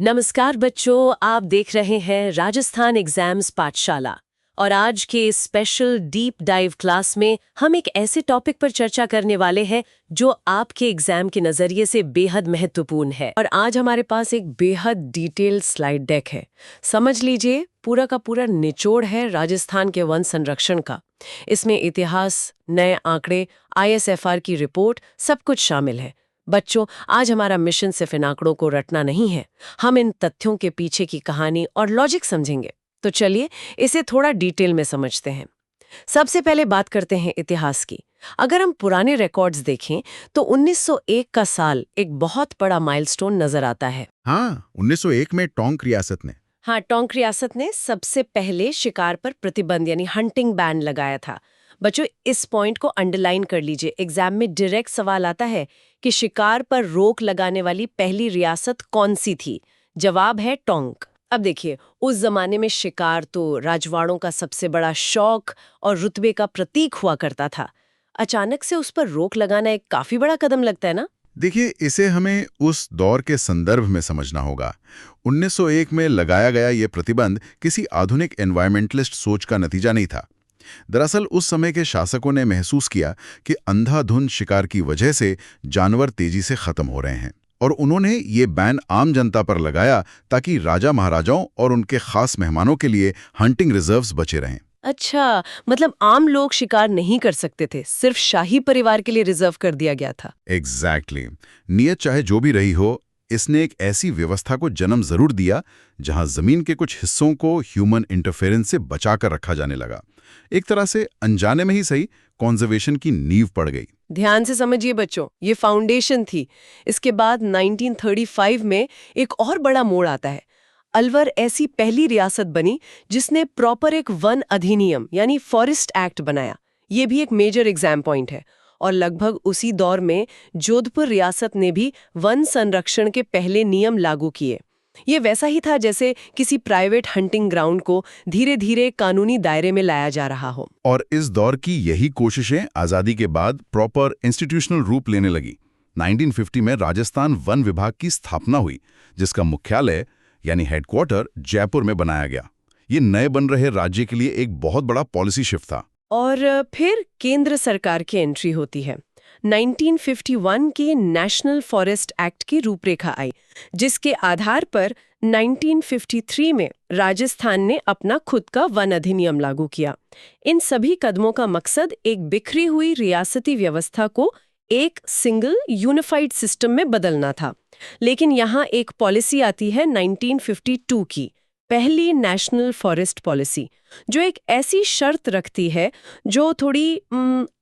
नमस्कार बच्चों, आप देख रहे हैं राजस्थान एग्जाम्स पाठशाला। और आज के इस स्पेशल डीप डाइव क्लास में हम एक ऐसे टॉपिक पर चर्चा करने वाले हैं जो आपके एग्जाम के नज़रिए से बेहद महत्वपूर्ण है। और आज हमारे पास एक बेहद डिटेल्ड स्लाइड डेक है। समझ लीजिए, पूरा का पूरा निचोड़ है राजस्थान के वन संरक्षण का। इसमें इतिहास, नए आंकड़े, ISFR की रिपोर्ट, सब कुछ शामिल है। बच्चों, आज हमारा मिशन सिर्फ इन आंकड़ों को रटना नहीं है, हम इन तथ्यों के पीछे की कहानी और लॉजिक समझेंगे। तो चलिए इसे थोड़ा डिटेल में समझते हैं। सबसे पहले बात करते हैं इतिहास की। अगर हम पुराने रिकॉर्ड्स देखें तो 1901 का साल एक बहुत बड़ा माइलस्टोन नजर आता है। हाँ, 1901 में टोंक रियासत ने सबसे पहले शिकार पर प्रतिबंध यानी हंटिंग बैन लगाया था। बच्चों, इस पॉइंट को अंडरलाइन कर लीजिए। एग्जाम में डायरेक्ट सवाल आता है कि शिकार पर रोक लगाने वाली पहली रियासत कौन सी थी? जवाब है टोंक। अब देखिए, उस जमाने में शिकार तो राजवाड़ों का सबसे बड़ा शौक और रुतबे का प्रतीक हुआ करता था। अचानक से उस पर रोक लगाना एक काफी बड़ा कदम लगता है ना? देखिए, इसे हमें उस दौर के संदर्भ में समझना होगा। 1901 में लगाया गया ये प्रतिबंध किसी आधुनिक एनवायरमेंटलिस्ट सोच का नतीजा नहीं था। दरअसल उस समय के शासकों ने महसूस किया कि अंधाधुंध शिकार की वजह से जानवर तेजी से खत्म हो रहे हैं, और उन्होंने ये बैन आम जनता पर लगाया ताकि राजा महाराजाओं और उनके खास मेहमानों के लिए हंटिंग रिजर्व्स बचे रहें। अच्छा, मतलब आम लोग शिकार नहीं कर सकते थे, सिर्फ शाही परिवार के लिए रिजर्व कर दिया गया था। एग्जैक्टली। नियत चाहे जो भी रही हो, इसने एक ऐसी व्यवस्था को जन्म जरूर दिया जहां जमीन के कुछ हिस्सों को ह्यूमन इंटरफेरेंस से बचाकर रखा जाने लगा। एक तरह से अनजाने में ही सही, कॉन्जर्वेशन की नींव पड़ गई। ध्यान से समझिए बच्चों, ये फाउंडेशन थी। इसके बाद 1935 में एक और बड़ा मोड़ आता है। अलवर ऐसी पहली रियासत बनी जिसने प्रॉपर एक वन अधिनियम यानी फॉरेस्ट एक्ट बनाया। ये भी एक मेजर एग्जाम पॉइंट है। और लगभग उसी दौर में जोधपुर रियासत ने भी वन संरक्षण के पहले नियम लागू किए। ये वैसा ही था जैसे किसी प्राइवेट हंटिंग ग्राउंड को धीरे धीरे कानूनी दायरे में लाया जा रहा हो। और इस दौर की यही कोशिशें आज़ादी के बाद प्रॉपर इंस्टीट्यूशनल रूप लेने लगी। 1950 में राजस्थान वन विभाग की स्थापना हुई, जिसका मुख्यालय यानी हेडक्वार्टर जयपुर में बनाया गया। ये नए बन रहे राज्य के लिए एक बहुत बड़ा पॉलिसी शिफ्ट था। और फिर केंद्र सरकार की एंट्री होती है। 1951 के नेशनल फॉरेस्ट एक्ट की रूपरेखा आई, जिसके आधार पर 1953 में राजस्थान ने अपना खुद का वन अधिनियम लागू किया। इन सभी कदमों का मकसद एक बिखरी हुई रियासती व्यवस्था को एक सिंगल यूनिफाइड सिस्टम में बदलना था। लेकिन यहाँ एक पॉलिसी आती है 1952 की, पहली नेशनल फॉरेस्ट पॉलिसी, जो एक ऐसी शर्त रखती है जो थोड़ी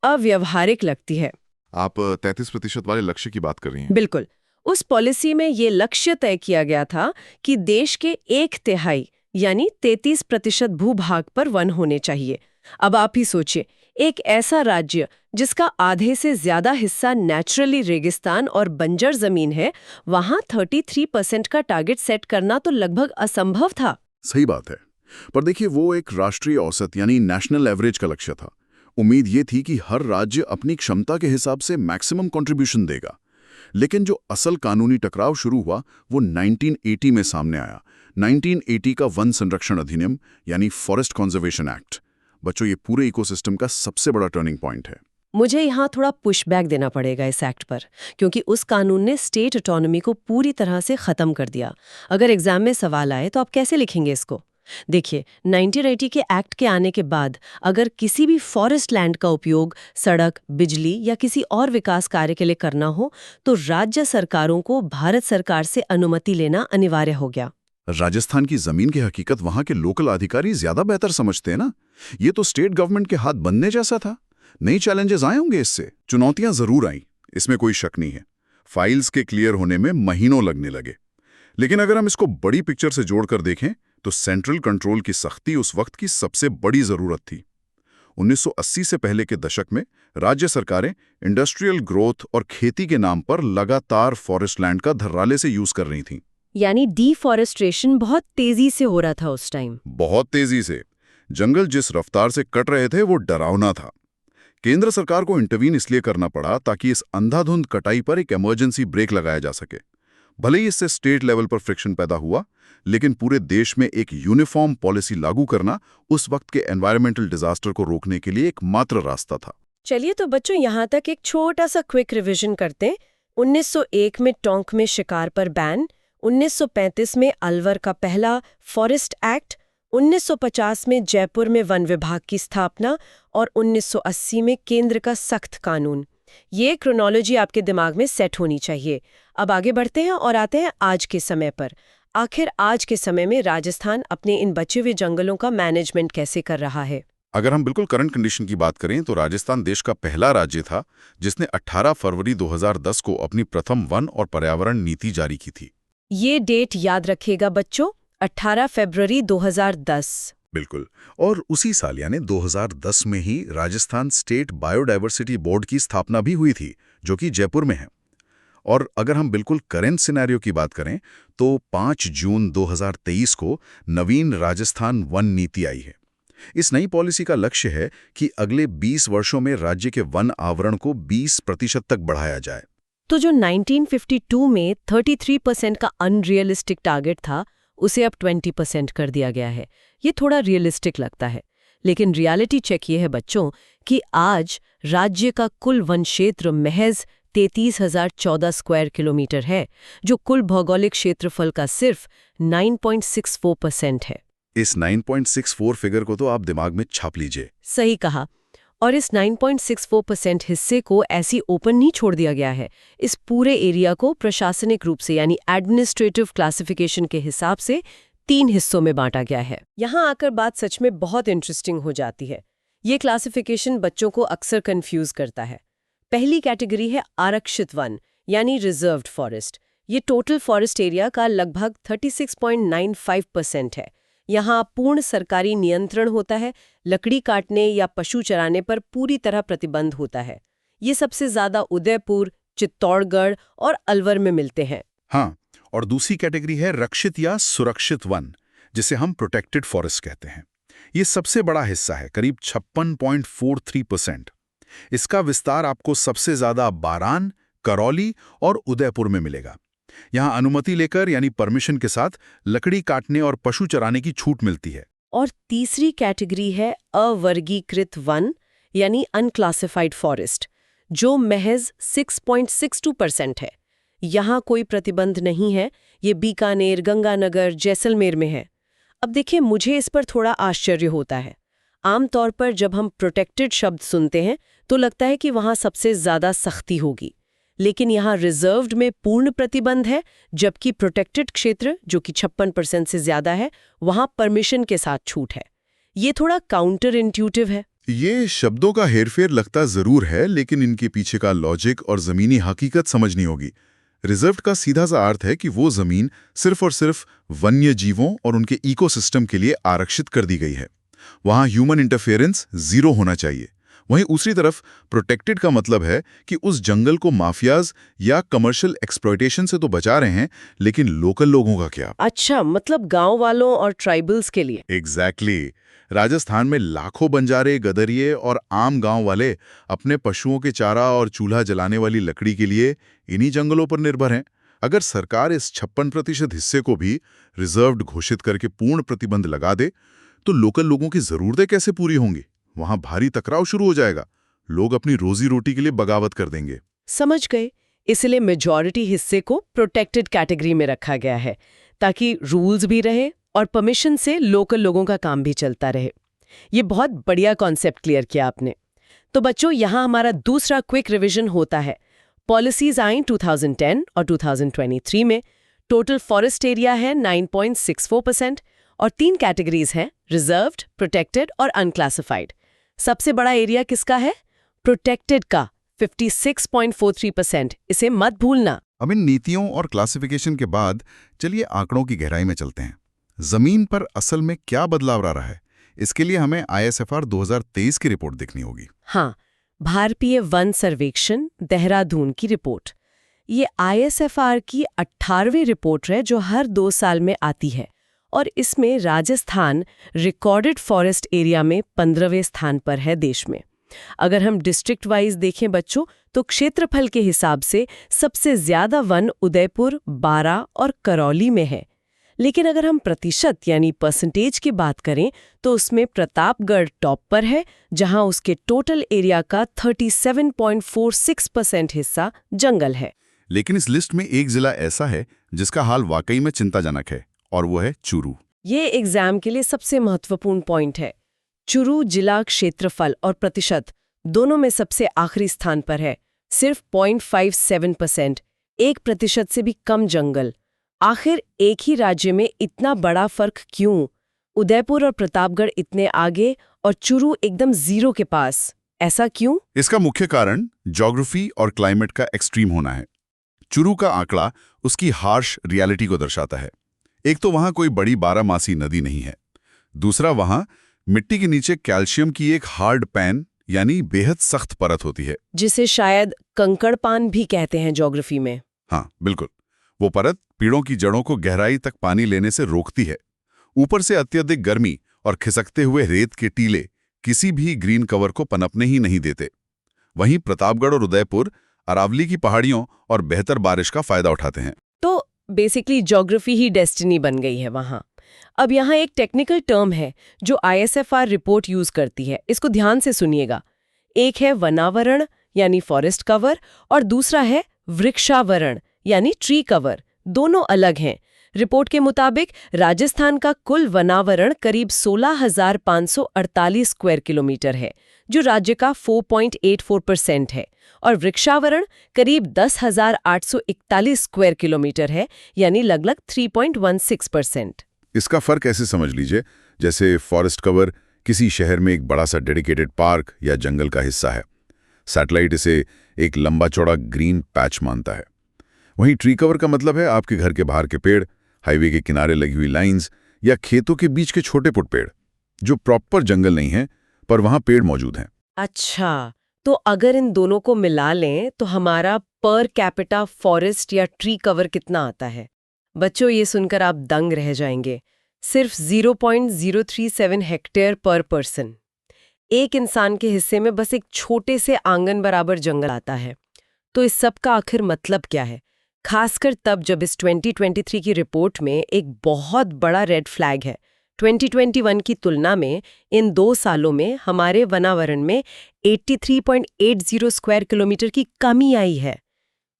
अव्यवहारिक लगती है। आप 33% वाले लक्ष्य की बात कर रही हैं? बिल्कुल। उस पॉलिसी में ये लक्ष्य तय किया गया था कि देश के 1/3 यानी 33% भूभाग पर वन होने चाहिए। अब आप ही सोचिए, एक ऐसा राज्य जिसका आधे से ज्यादा हिस्सा नेचुरली रेगिस्तान और बंजर जमीन है, वहां 33% का टारगेट सेट करना तो लगभग असंभव था। सही बात है, पर देखिए, वो एक राष्ट्रीय औसत यानी नेशनल एवरेज का लक्ष्य था। उम्मीद ये थी कि हर राज्य अपनी क्षमता के हिसाब से मैक्सिमम कंट्रीब्यूशन देगा। लेकिन जो असल कानूनी टकराव शुरू हुआ वो 1980 में सामने आया। 1980 का वन संरक्षण अधिनियम यानी फॉरेस्ट कंजर्वेशन एक्ट। बच्चों, ये पूरे इकोसिस्टम का सबसे बड़ा टर्निंग पॉइंट है। मुझे यहाँ थोड़ा पुशबैक देना पड़ेगा इस एक्ट पर, क्योंकि उस कानून ने स्टेट ऑटोनॉमी को पूरी तरह से खत्म कर दिया। अगर एग्जाम में सवाल आए तो आप कैसे लिखेंगे इसको? देखिए, 1980 के एक्ट के आने के बाद अगर किसी भी फॉरेस्ट लैंड का उपयोग सड़क, बिजली या किसी और विकास कार्य के लिए करना हो तो राज्य सरकारों को भारत सरकार से अनुमति लेना अनिवार्य हो गया। राजस्थान की जमीन की हकीकत वहां के लोकल अधिकारी ज्यादा बेहतर समझते हैं ना। ये तो स्टेट गवर्नमेंट के हाथ बनने जैसा था। नई चैलेंजेस आए होंगे, इससे चुनौतियां जरूर आई, इसमें कोई शक नहीं है। फाइल्स के क्लियर होने में महीनों लगने लगे। लेकिन अगर हम इसको बड़ी पिक्चर से जोड़कर देखें तो सेंट्रल कंट्रोल की सख्ती उस वक्त की सबसे बड़ी जरूरत थी। 1980 से पहले के दशक में राज्य सरकारें इंडस्ट्रियल ग्रोथ और खेती के नाम पर लगातार फॉरेस्ट लैंड का धर्राले से यूज कर रही थीं। यानी डिफॉरेस्ट्रेशन बहुत तेजी से हो रहा था उस टाइम। बहुत तेजी से। जंगल जिस रफ्तार से कट रहे थे वो डरावना था। केंद्र सरकार को इंटरवीन इसलिए करना पड़ा ताकि इस अंधाधुंध कटाई पर एक इमरजेंसी ब्रेक लगाया जा सके। भले ही इससे स्टेट लेवल पर फ्रिक्शन पैदा हुआ, लेकिन पूरे देश में एक यूनिफॉर्म पॉलिसी लागू करना उस वक्त के एनवायरमेंटल डिजास्टर को रोकने के लिए एकमात्र रास्ता था। चलिए तो बच्चों यहाँ तक एक छोटा सा क्विक रिवीजन करते हैं। 1901 में टोंक में शिकार पर बैन, 1935 में अलवर का पहला फॉरेस्ट एक्ट, 1950 में जयपुर में वन विभाग की स्थापना और 1980 में केंद्र का सख्त कानून। ये क्रोनोलॉजी आपके दिमाग में सेट होनी चाहिए। अब आगे बढ़ते हैं और आते हैं आज के समय पर। आखिर आज के समय में राजस्थान अपने इन बचे हुए जंगलों का मैनेजमेंट कैसे कर रहा है? अगर हम बिल्कुल करंट कंडीशन की बात करें तो राजस्थान देश का पहला राज्य था जिसने 18 फरवरी 2010 को अपनी प्रथम वन और पर्यावरण नीति जारी की थी। ये डेट याद रखिएगा बच्चों, 18 फरवरी 2010। बिल्कुल। और उसी साल यानी 2010 में ही राजस्थान स्टेट बायोडायवर्सिटी बोर्ड की स्थापना भी हुई थी, जो कि जयपुर में है। और अगर हम बिल्कुल करेंट सिनेरियो की बात करें तो 5 जून 2023 को नवीन राजस्थान वन नीति आई है। इस नई पॉलिसी का लक्ष्य है कि अगले 20 वर्षों में राज्य के वन आवरण को 20% तक बढ़ाया जाए। तो जो 1952 में 33% का अनरियलिस्टिक टारगेट था, उसे अब 20% कर दिया गया है। ये थोड़ा रियलिस्टिक लगता है, लेकिन रियलिटी चेक ये है बच्चों कि आज राज्य का कुल वन क्षेत्र महज 33,014 स्क्वायर किलोमीटर है, जो कुल भौगोलिक क्षेत्रफल का सिर्फ 9.64% है। इस 9.64 फिगर को तो आप दिमाग में छाप लीजिए। सही कहा। और इस 9.64% हिस्से को ऐसी ओपन नहीं छोड़ दिया गया है। इस पूरे एरिया को प्रशासनिक रूप से यानी एडमिनिस्ट्रेटिव क्लासिफिकेशन के हिसाब से 3 हिस्सों में बांटा गया है। यहाँ आकर बात सच में बहुत इंटरेस्टिंग हो जाती है। ये क्लासिफिकेशन बच्चों को अक्सर कंफ्यूज करता है। पहली कैटेगरी है आरक्षित वन यानी रिजर्व्ड फॉरेस्ट। ये टोटल फॉरेस्ट एरिया का लगभग 36.95% है। यहाँ पूर्ण सरकारी नियंत्रण होता है, लकड़ी काटने या पशु चराने पर पूरी तरह प्रतिबंध होता है। ये सबसे ज्यादा उदयपुर, चित्तौड़गढ़ और अलवर में मिलते हैं। हाँ, और दूसरी कैटेगरी है रक्षित या सुरक्षित वन, जिसे हम प्रोटेक्टेड फॉरेस्ट कहते हैं। ये सबसे बड़ा हिस्सा है, करीब 56.43%। इसका विस्तार आपको सबसे ज्यादा बारान, करौली और उदयपुर में मिलेगा। यहाँ अनुमति लेकर यानी परमिशन के साथ लकड़ी काटने और पशु चराने की छूट मिलती है। और तीसरी कैटेगरी है अवर्गीकृत वन यानी अनक्लासिफाइड फॉरेस्ट, जो महज 6.62% है। यहाँ कोई प्रतिबंध नहीं है। ये बीकानेर, गंगानगर, जैसलमेर में है। अब देखिए, मुझे इस पर थोड़ा आश्चर्य होता है। आमतौर पर जब हम प्रोटेक्टेड शब्द सुनते हैं तो लगता है कि वहाँ सबसे ज्यादा सख्ती होगी, लेकिन यहाँ रिजर्व्ड में पूर्ण प्रतिबंध है, जबकि प्रोटेक्टेड क्षेत्र जो कि 56% से ज्यादा है, वहाँ परमिशन के साथ छूट है। ये थोड़ा काउंटर इंट्यूटिव है। ये शब्दों का हेरफेर लगता जरूर है, लेकिन इनके पीछे का लॉजिक और जमीनी हकीकत समझनी होगी। रिजर्व्ड का सीधा सा अर्थ है कि वो जमीन सिर्फ और सिर्फ वन्य जीवों और उनके इकोसिस्टम के लिए आरक्षित कर दी गई है। वहाँ ह्यूमन इंटरफेरेंस 0 होना चाहिए। वहीं दूसरी तरफ प्रोटेक्टेड का मतलब है कि उस जंगल को माफियाज या कमर्शियल एक्सप्लॉयटेशन से तो बचा रहे हैं, लेकिन लोकल लोगों का क्या? अच्छा, मतलब गांव वालों और ट्राइबल्स के लिए। एग्जैक्टली। राजस्थान में लाखों बंजारे, गदरिये और आम गांव वाले अपने पशुओं के चारा और चूल्हा जलाने वाली लकड़ी के लिए इन्हीं जंगलों पर निर्भर हैं। अगर सरकार इस 56% हिस्से को भी रिजर्व्ड घोषित करके पूर्ण प्रतिबंध लगा दे तो लोकल लोगों की जरूरतें कैसे पूरी होंगी? वहां भारी टकराव शुरू हो जाएगा। लोग अपनी रोजी रोटी के लिए बगावत कर देंगे। समझ गए। इसलिए मेजॉरिटी हिस्से को प्रोटेक्टेड कैटेगरी में रखा गया है, ताकि रूल्स भी रहे और परमिशन से लोकल लोगों का काम भी चलता रहे। ये बहुत बढ़िया कॉन्सेप्ट क्लियर किया आपने। तो बच्चों, यहाँ हमारा दूसरा क्विक रिवीजन होता है। पॉलिसीज आई 2010 और 2023 में। टोटल फॉरेस्ट एरिया है 9.64% और 3 कैटेगरीज हैं, रिजर्व्ड, प्रोटेक्टेड और अनक्लासिफाइड। सबसे बड़ा एरिया किसका है? प्रोटेक्टेड का 56.43%। इसे मत भूलना। अब इन नीतियों और क्लासिफिकेशन के बाद चलिए आंकड़ों की गहराई में चलते हैं। जमीन पर असल में क्या बदलाव आ रहा है, इसके लिए हमें ISFR 2023 की रिपोर्ट देखनी होगी। हाँ, भारतीय वन सर्वेक्षण देहरादून की रिपोर्ट। ये ISFR की 18वीं रिपोर्ट है जो हर 2 साल में आती है, और इसमें राजस्थान रिकॉर्डेड फॉरेस्ट एरिया में 15वें स्थान पर है देश में। अगर हम डिस्ट्रिक्ट वाइज देखें बच्चों, तो क्षेत्रफल के हिसाब से सबसे ज्यादा वन उदयपुर, बारां और करौली में है। लेकिन अगर हम प्रतिशत यानी परसेंटेज की बात करें तो उसमें प्रतापगढ़ टॉप पर है, जहां उसके टोटल एरिया का 37.46% हिस्सा जंगल है। लेकिन इस लिस्ट में एक जिला ऐसा है जिसका हाल वाकई में चिंताजनक है, और वो है चूरू। ये एग्जाम के लिए सबसे महत्वपूर्ण पॉइंट है। चूरू जिला क्षेत्रफल और प्रतिशत दोनों में सबसे आखिरी स्थान पर है, सिर्फ 0.57%, 1% से भी कम जंगल। आखिर एक ही राज्य में इतना बड़ा फर्क क्यों? उदयपुर और प्रतापगढ़ इतने आगे और चूरू एकदम जीरो के पास, ऐसा क्यों? इसका मुख्य कारण ज्योग्राफी और क्लाइमेट का एक्सट्रीम होना है। चूरू का आंकड़ा उसकी हार्श रियलिटी को दर्शाता है। एक तो वहां कोई बड़ी बारहमासी नदी नहीं है, दूसरा वहां मिट्टी के नीचे कैल्शियम की एक हार्ड पैन यानी बेहद सख्त परत होती है, जिसे शायद कंकड़पान भी कहते हैं ज्योग्राफी में। हाँ बिल्कुल, वो परत पेड़ों की जड़ों को गहराई तक पानी लेने से रोकती है। ऊपर से अत्यधिक गर्मी और खिसकते हुए रेत के टीले किसी भी ग्रीन कवर को पनपने ही नहीं देते। वहीं प्रतापगढ़ और उदयपुर अरावली की पहाड़ियों और बेहतर बारिश का फायदा उठाते हैं। तो बेसिकली ज्योग्राफी ही डेस्टिनी बन गई है वहां। अब यहाँ एक टेक्निकल टर्म है जो ISFR रिपोर्ट यूज करती है, इसको ध्यान से सुनिएगा। एक है वनावरण यानी फॉरेस्ट कवर, और दूसरा है वृक्षावरण यानी ट्री कवर। दोनों अलग हैं। रिपोर्ट के मुताबिक राजस्थान का कुल वनावरण करीब 16,548 स्क्वायर किलोमीटर है, जो राज्य का 4.84% है, और वृक्षावरण करीब 10,841 स्क्वायर किलोमीटर है, यानी लगभग 3.16%। इसका फर्क ऐसे समझ लीजिए जैसे फॉरेस्ट कवर किसी शहर में एक बड़ा सा डेडिकेटेड पार्क या जंगल का हिस्सा है। सैटेलाइट इसे एक लंबा चौड़ा ग्रीन पैच मानता है। वहीं ट्री कवर का मतलब है आपके घर के बाहर के पेड़, हाईवे के किनारे लगी हुई लाइंस या खेतों के बीच के छोटे पुट पेड़, जो प्रॉपर जंगल नहीं है पर वहां पेड़ मौजूद हैं। अच्छा, तो अगर इन दोनों को मिला लें तो हमारा पर कैपिटा फॉरेस्ट या ट्री कवर कितना आता है? बच्चों, ये सुनकर आप दंग रह जाएंगे। सिर्फ 0.037 हेक्टेयर पर पर्सन। एक इंसान के हिस्से में बस एक छोटे से आंगन बराबर जंगल आता है। तो इस सब का आखिर मतलब क्या है? खासकर तब जब इस 2023 की रिपोर्ट में एक बहुत बड़ा रेड फ्लैग है। 2021 की तुलना में इन 2 सालों में हमारे वनावरण में 83.80 स्क्वायर किलोमीटर की कमी आई है।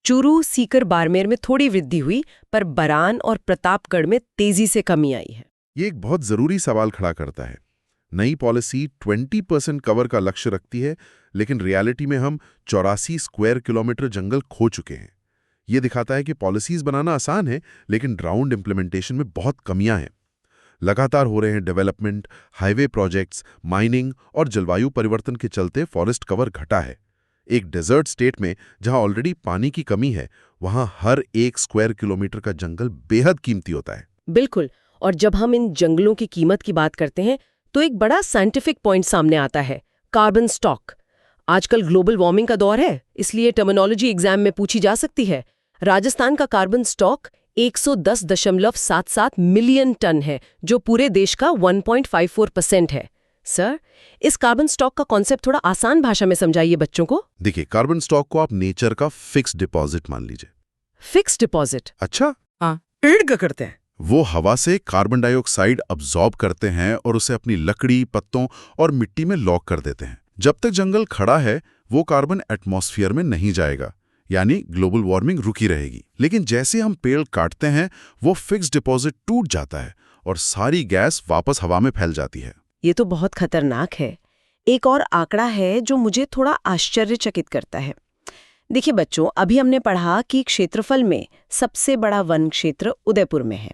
चूरू, सीकर, बाड़मेर में थोड़ी वृद्धि हुई, पर बरान और प्रतापगढ़ में तेजी से कमी आई है। ये एक बहुत जरूरी सवाल खड़ा करता है। नई पॉलिसी 20% कवर का लक्ष्य रखती है, लेकिन रियलिटी में हम 84 स्क्वायर किलोमीटर जंगल खो चुके हैं। ये दिखाता है कि पॉलिसीज बनाना आसान है, लेकिन ग्राउंड इम्प्लीमेंटेशन में बहुत कमियां हैं। लगातार हो रहे हैं डेवलपमेंट, हाईवे प्रोजेक्ट्स, माइनिंग और जलवायु परिवर्तन के चलते फॉरेस्ट कवर घटा है। एक डेजर्ट स्टेट में जहां ऑलरेडी पानी की कमी है, वहां हर 1 स्क्वायर किलोमीटर का जंगल बेहद कीमती होता है। बिल्कुल, और जब हम इन जंगलों की कीमत की बात करते हैं तो एक बड़ा साइंटिफिक पॉइंट सामने आता है, कार्बन स्टॉक। आजकल ग्लोबल वार्मिंग का दौर है, इसलिए टर्मिनोलॉजी एग्जाम में पूछी जा सकती है। राजस्थान का कार्बन स्टॉक 110.77 मिलियन टन है, जो पूरे देश का 1.54% है। सर, इस कार्बन स्टॉक का कॉन्सेप्ट थोड़ा आसान भाषा में समझाइए बच्चों को। देखिए, कार्बन स्टॉक को आप नेचर का फिक्स डिपॉजिट मान लीजिए। Fix deposit? अच्छा, हाँ, पेड़ क्या करते हैं? वो हवा से कार्बन डाइऑक्साइड अब्सॉर्ब करते हैं और उसे अपनी लकड़ी, पत्तों और मिट्टी में लॉक कर देते हैं। जब तक जंगल खड़ा है, वो कार्बन एटमॉस्फेयर में नहीं जाएगा, यानी ग्लोबल वार्मिंग रुकी रहेगी। लेकिन जैसे हम पेड़ काटते हैं, वो फिक्स डिपॉजिट टूट जाता है और सारी गैस वापस हवा में फैल जाती है। ये तो बहुत खतरनाक है। एक और आंकड़ा है जो मुझे थोड़ा आश्चर्यचकित करता है। देखिए बच्चों, अभी हमने पढ़ा कि क्षेत्रफल में सबसे बड़ा वन क्षेत्र उदयपुर में है,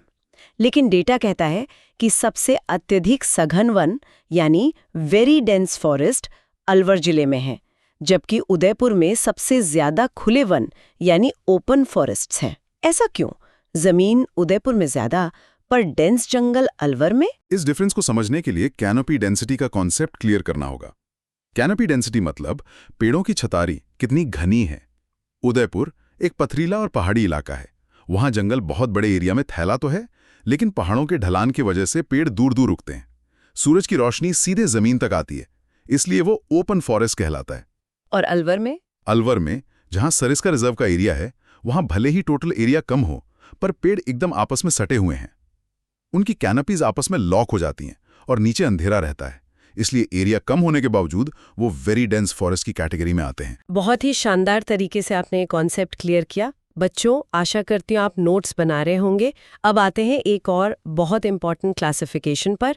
लेकिन डेटा कहता है कि सबसे अत्यधिक सघन वन यानी वेरी डेंस फॉरेस्ट अलवर जिले में है, जबकि उदयपुर में सबसे ज्यादा खुले वन यानी ओपन फॉरेस्ट्स हैं। ऐसा क्यों? जमीन उदयपुर में ज्यादा पर डेंस जंगल अलवर में? इस डिफरेंस को समझने के लिए कैनोपी डेंसिटी का कॉन्सेप्ट क्लियर करना होगा। कैनोपी डेंसिटी मतलब पेड़ों की छतारी कितनी घनी है। उदयपुर एक पथरीला और पहाड़ी इलाका है। वहां जंगल बहुत बड़े एरिया में फैला तो है, लेकिन पहाड़ों के ढलान की वजह से पेड़ दूर दूर उगते हैं। सूरज की रोशनी सीधे जमीन तक आती है, इसलिए वो ओपन फॉरेस्ट कहलाता है। और अलवर में? अलवर में, जहां सरिस्का रिजर्व का एरिया है, वहां भले ही टोटल एरिया कम हो, पर पेड़ एकदम आपस में सटे हुए हैं। उनकी कैनपीज आपस में लॉक हो जाती हैं और नीचे अंधेरा रहता है, इसलिए एरिया कम होने के बावजूद वो वेरी डेंस फॉरेस्ट की कैटेगरी में आते हैं। बहुत ही शानदार तरीके से आपने कॉन्सेप्ट क्लियर किया। बच्चों, आशा करती हूँ आप नोट्स बना रहे होंगे। अब आते हैं एक और बहुत इंपॉर्टेंट क्लासिफिकेशन पर,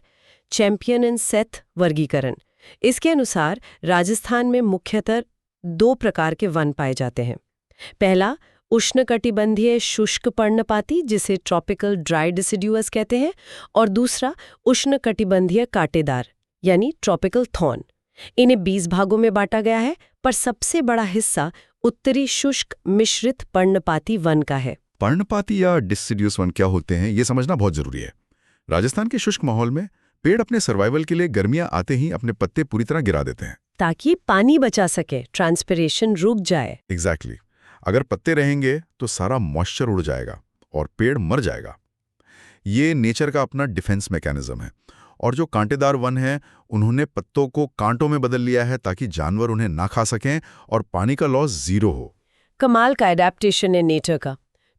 चैंपियन एंड सेथ वर्गीकरण। इसके अनुसार राजस्थान में मुख्यतः 2 प्रकार के वन पाए जाते हैं। पहला, उष्णकटिबंधीय शुष्क पर्णपाती, जिसे ट्रॉपिकल ड्राई डिसिड्यूअस कहते हैं, और दूसरा उष्णकटिबंधीय कांटेदार यानी ट्रॉपिकल थॉर्न। इन्हें 20 भागों में बांटा गया है, पर सबसे बड़ा हिस्सा उत्तरी शुष्क मिश्रित पर्णपाती वन का है। पर्णपाती या डिसिड्यूस वन क्या होते हैं, ये समझना बहुत जरूरी है। राजस्थान के शुष्क माहौल में पेड़ अपने सर्वाइवल के लिए गर्मियां आते ही अपने पत्ते पूरी तरह गिरा देते हैं, ताकि पानी बचा सके, ट्रांसपिरेशन रुक जाए। एग्जैक्टली। अगर पत्ते रहेंगे तो सारा मॉइस्चर उड़ जाएगा और पेड़ मर जाएगा। ये नेचर का अपना डिफेंस मैकेनिज्म है। और जो कांटेदार वन है, उन्होंने पत्तों को कांटों में बदल लिया है ताकि जानवर उन्हें ना खा सकें और पानी का लॉस 0 हो। कमाल का एडेप्टेशन है नेचर का।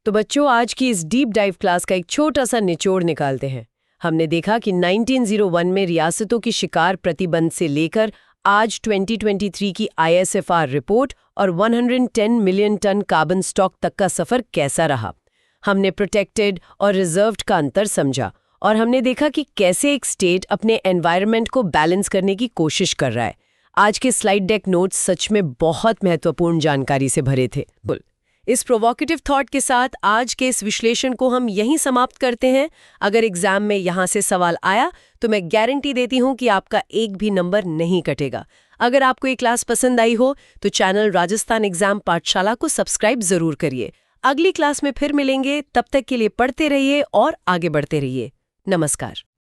तो बच्चों, आज की इस डीप डाइव क्लास का एक छोटा सा निचोड़ निकालते हैं। हमने देखा कि 1901 में रियासतों की शिकार प्रतिबंध से लेकर आज 2023 की ISFR रिपोर्ट और 110 मिलियन टन कार्बन स्टॉक तक का सफर कैसा रहा। हमने प्रोटेक्टेड और रिजर्व्ड का अंतर समझा, और हमने देखा कि कैसे एक स्टेट अपने एनवायरनमेंट को बैलेंस करने की कोशिश कर रहा है। आज के स्लाइड डेक नोट्स सच में बहुत महत्वपूर्ण जानकारी से भरे थे। इस प्रोवोकेटिव थॉट के साथ आज के इस विश्लेषण को हम यहीं समाप्त करते हैं। अगर एग्जाम में यहाँ से सवाल आया तो मैं गारंटी देती हूँ कि आपका एक भी नंबर नहीं कटेगा। अगर आपको ये क्लास पसंद आई हो तो चैनल राजस्थान एग्जाम पाठशाला को सब्सक्राइब जरूर करिए। अगली क्लास में फिर मिलेंगे, तब तक के लिए पढ़ते रहिए और आगे बढ़ते रहिए। नमस्कार।